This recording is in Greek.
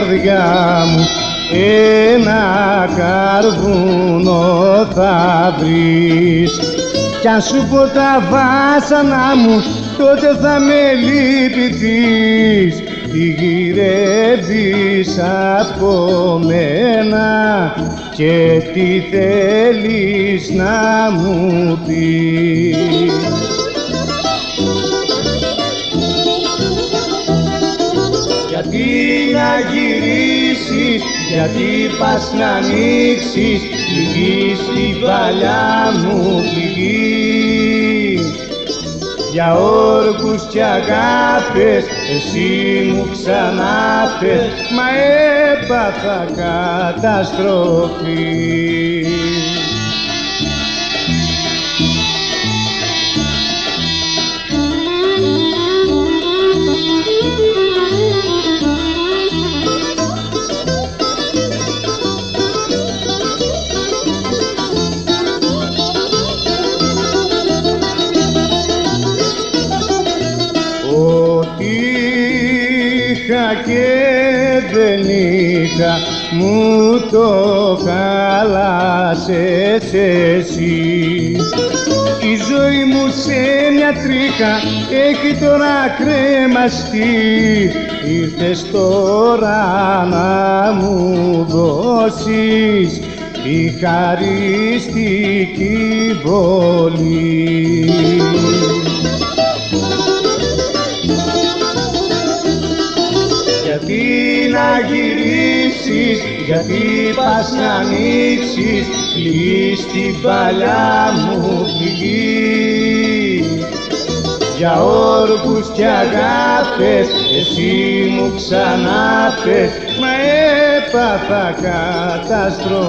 καρδιά μου ένα καρβούνο θα βρεις. Κι αν σου πω τα βάσανα μου, τότε θα με λυπηθείς. Τι γυρεύεις από μένα και τι θέλεις να μου πεις. Γιατί να γυρίσεις, γιατί πας να ανοίξεις πληγή στην παλιά μου πληγή. Για όρκους κι αγάπες εσύ μου ξανά πες, μα έπαθα καταστροφή. Και δεν είχα, μου το χάλασες εσύ. Η ζωή μου σε μια τρίχα έχει τώρα κρεμαστεί. Ήρθες τώρα να μου δώσεις τη χαριστική βολή. Γιατί να γυρίσεις, γιατί πας να ανοίξεις πληγή στην παλιά μου πληγή. Για όρκους κι αγάπες εσύ μου ξανά πες, μα έπαθα καταστροφή.